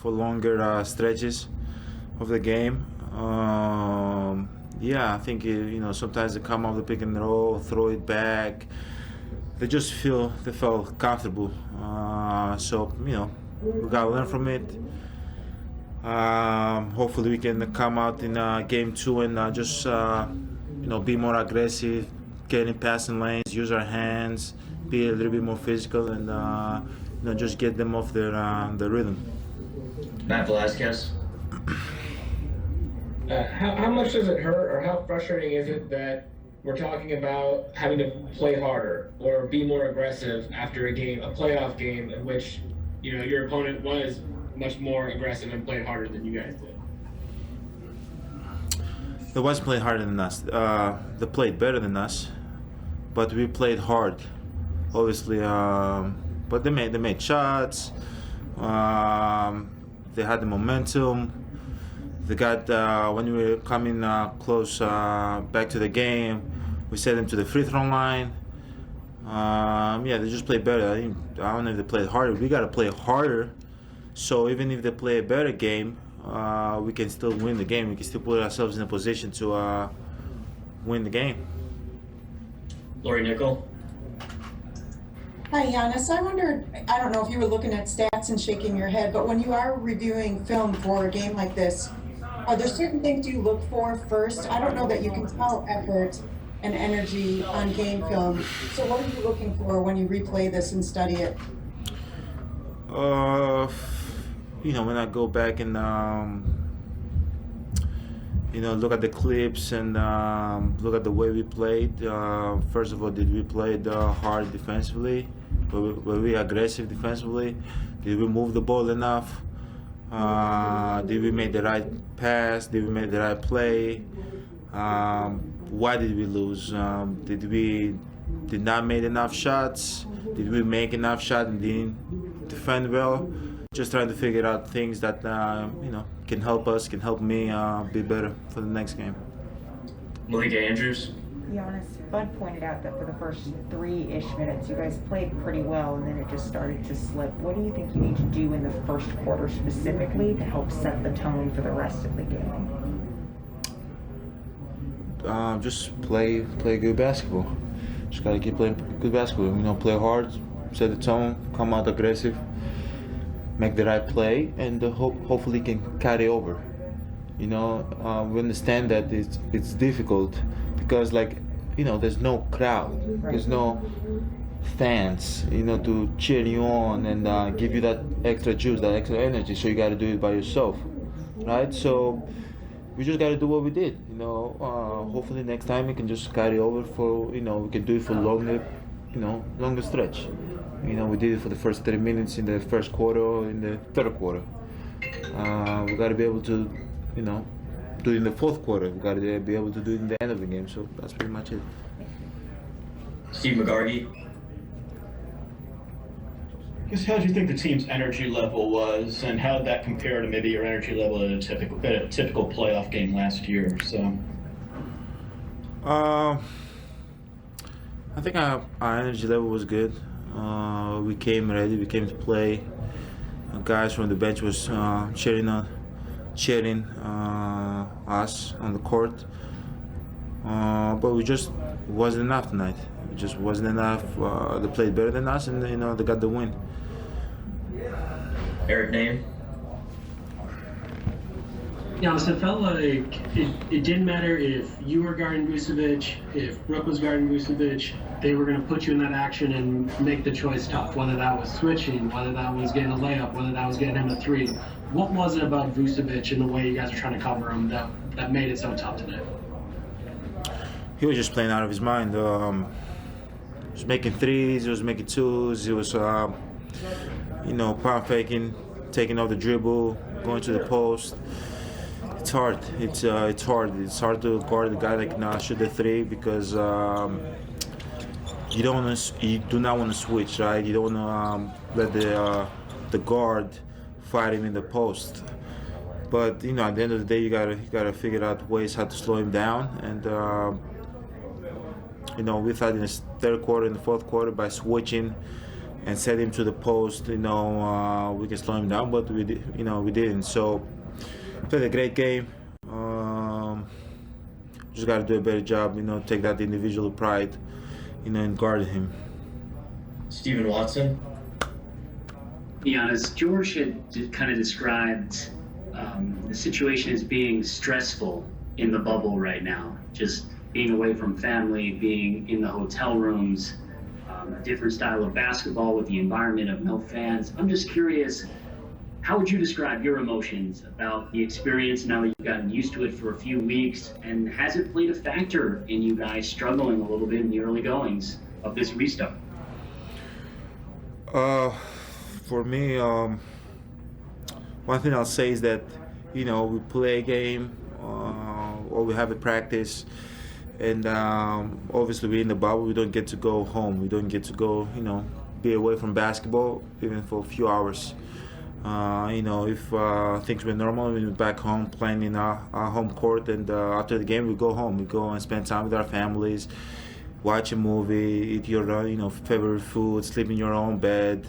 for longer stretches of the game. Yeah, I think sometimes they come off the pick and roll, throw it back. They felt comfortable. So we gotta learn from it. Hopefully we can come out in game two and just be more aggressive, get in passing lanes, use our hands, be a little bit more physical, and just get them off their rhythm. Matt Velasquez. How much does it hurt, or how frustrating is it that we're talking about having to play harder or be more aggressive after a playoff game in which your opponent was much more aggressive and played harder than you guys did? They was playing harder than us. They played better than us, but we played hard, obviously. But they made shots. They had the momentum. They got when we were coming close back to the game, we sent them to the free throw line. They just played better. I don't know if they played harder. We got to play harder. So even if they play a better game, we can still win the game. We can still put ourselves in a position to win the game. Lori Nickel. Hi, Giannis. I wondered, I don't know if you were looking at stats and shaking your head, but when you are reviewing film for a game like this, are there certain things you look for first? I don't know that you can tell effort and energy on game film. So what are you looking for when you replay this and study it? When I go back and look at the clips and look at the way we played. First of all, did we play hard defensively? Were we aggressive defensively? Did we move the ball enough? Did we make the right pass? Did we make the right play? Why did we lose? Did we not make enough shots? Did we make enough shots and didn't defend well? Just trying to figure out things that can help us, can help me be better for the next game. Malika Andrews. Giannis, Bud pointed out that for the first 3-ish minutes, you guys played pretty well, and then it just started to slip. What do you think you need to do in the first quarter specifically to help set the tone for the rest of the game? Just play good basketball. Just gotta keep playing good basketball. Play hard, set the tone, come out aggressive, make the right play, and hopefully can carry over. We understand that it's difficult because there's no crowd, there's no fans, to cheer you on and give you that extra juice, that extra energy. So you got to do it by yourself, right? So we just got to do what we did. Hopefully next time we can just carry over for we can do it for longer stretch. We did it for the first 30 minutes in the first quarter or in the third quarter. We got to be able to, do it in the fourth quarter. We got to be able to do it in the end of the game. So that's pretty much it. Steve McGargy. How do you think the team's energy level was, and how did that compare to maybe your energy level at a typical playoff game last year? So, I think our energy level was good. We came ready. We came to play. Guys from the bench was cheering us on the court, but we just wasn't enough tonight. It just wasn't enough. They played better than us, and they got the win. Eric Name. Giannis, it felt like it didn't matter if you were guarding Vucevic, if Brooke was guarding Vucevic, they were going to put you in that action and make the choice tough, whether that was switching, whether that was getting a layup, whether that was getting him a three. What was it about Vucevic and the way you guys are trying to cover him that made it so tough today? He was just playing out of his mind. He was making threes, he was making twos, he was pump faking, taking off the dribble, going to the post. It's hard. It's hard. It's hard to guard a guy that can shoot the three because you do not want to switch, right? You don't want to let the guard fight him in the post. But at the end of the day, you gotta figure out ways how to slow him down. And we thought in the third quarter and the fourth quarter by switching, and set him to the post, we can slow him down, but we didn't. So played a great game. Just got to do a better job, take that individual pride, and guard him. Stephen Watson. Giannis, George had kind of described the situation as being stressful in the bubble right now. Just being away from family, being in the hotel rooms, a different style of basketball with the environment of no fans. I'm just curious, how would you describe your emotions about the experience now that you've gotten used to it for a few weeks? And has it played a factor in you guys struggling a little bit in the early goings of this restart? For me, one thing I'll say is that, we play a game or we have a practice, and obviously we're in the bubble. We don't get to go home. We don't get to go, be away from basketball even for a few hours. If things were normal, we'd be back home playing in our home court, and after the game we go home. We go and spend time with our families, watch a movie, eat your favorite food, sleep in your own bed.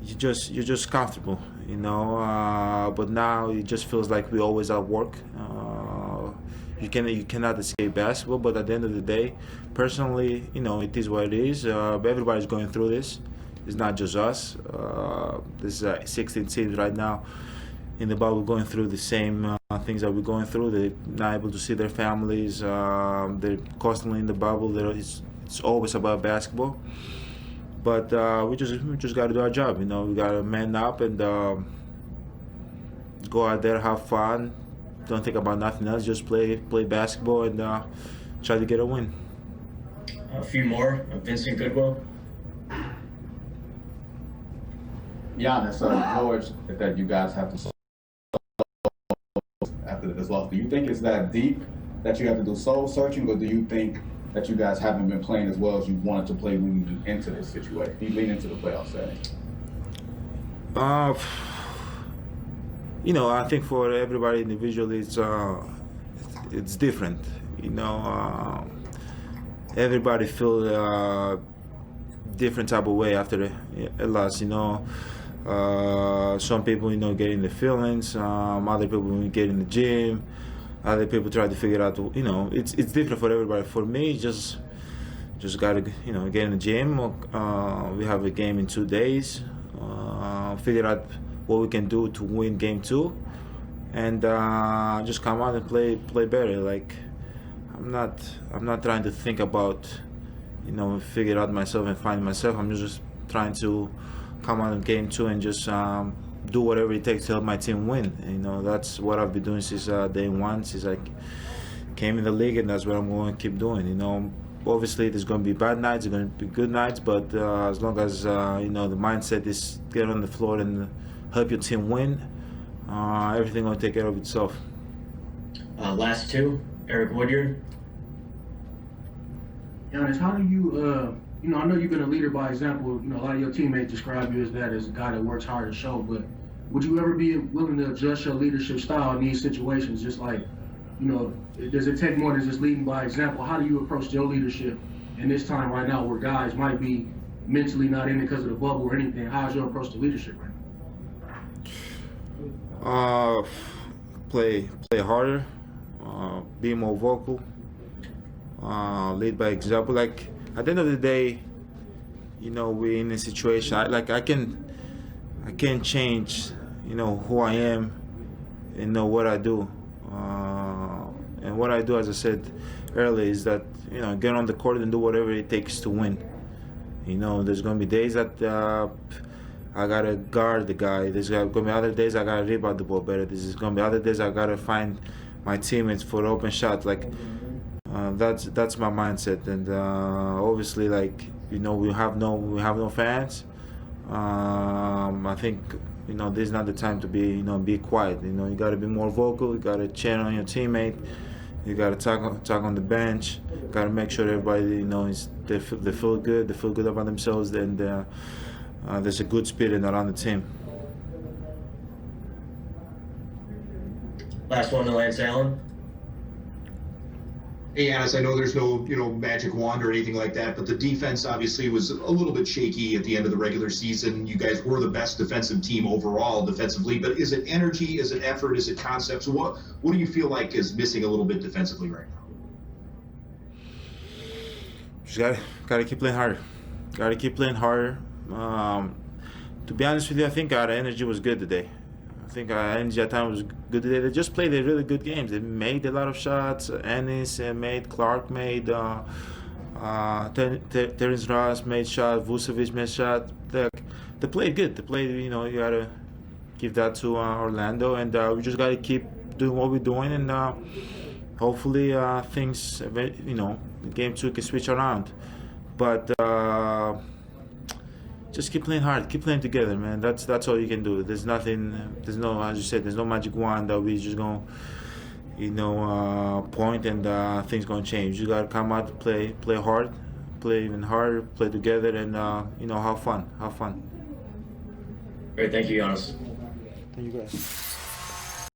You're just comfortable, but now it just feels like we always at work. You cannot escape basketball, but at the end of the day, personally, it is what it is. Everybody's going through this. It's not just us. There's 16 teams right now in the bubble going through the same things that we're going through. They're not able to see their families. They're constantly in the bubble. It's always about basketball. But we just got to do our job. We got to man up and go out there, have fun. Don't think about nothing else. Just play basketball and try to get a win. A few more. Vincent Goodwill. Giannis, George, that you guys have to after this loss. Do you think it's that deep that you have to do soul searching, or do you think that you guys haven't been playing as well as you wanted to play leading into this situation, leading into the playoff setting? I think for everybody individually, it's different. Everybody feel different type of way after a loss. Some people, get in the feelings. Other people get in the gym. Other people try to figure out, it's different for everybody. For me, just gotta, get in the gym. We have a game in 2 days. Figure out what we can do to win game 2, and just come out and play better. Like I'm not trying to think about, figure out myself and find myself. I'm just trying to come out in game 2 and just do whatever it takes to help my team win. That's what I've been doing since day one, since I came in the league, and that's what I'm going to keep doing. Obviously there's going to be bad nights, there's going to be good nights, but as long as the mindset is get on the floor and help your team win, everything will take care of itself. Last two. Eric Woodyard. Giannis, how do you, I know you've been a leader by example. A lot of your teammates describe you as that, as a guy that works hard to show. But would you ever be willing to adjust your leadership style in these situations? Just like, does it take more than just leading by example? How do you approach your leadership in this time right now where guys might be mentally not in it because of the bubble or anything? How's your approach to leadership right now? Play harder, be more vocal, lead by example. Like at the end of the day, we're in a situation. I can't change, who I am and what I do. And what I do, as I said earlier, is that get on the court and do whatever it takes to win. There's gonna be days that I gotta guard the guy. There's gonna be other days I gotta rebound the ball better. There's gonna be other days I gotta find my teammates for open shots. Like that's my mindset. And obviously, we have no fans. I think this is not the time to be quiet. You gotta be more vocal. You gotta cheer on your teammate. You gotta talk on the bench. Gotta make sure everybody they feel good. They feel good about themselves. And there's a good spirit around the team. Last one to Lance Allen. Hey, Giannis, I know there's no, magic wand or anything like that, but the defense obviously was a little bit shaky at the end of the regular season. You guys were the best defensive team overall defensively, but is it energy? Is it effort? Is it concepts? What do you feel like is missing a little bit defensively right now? Just gotta keep playing harder. Gotta keep playing harder. To be honest with you, I think our energy was good today. I think our energy at times was good today. They just played a really good games. They made a lot of shots. Ennis made, Clark made, Terrence Ross made shot, Vucevic made shot. They played good. They played, you gotta give that to Orlando, and we just gotta keep doing what we're doing, and hopefully things, game 2 can switch around. But just keep playing hard, keep playing together, man. That's all you can do. There's nothing, as you said, there's no magic wand that we just gonna, point and things gonna change. You gotta come out to play hard, play even harder, play together, and have fun. Great, thank you, Giannis. Thank you guys.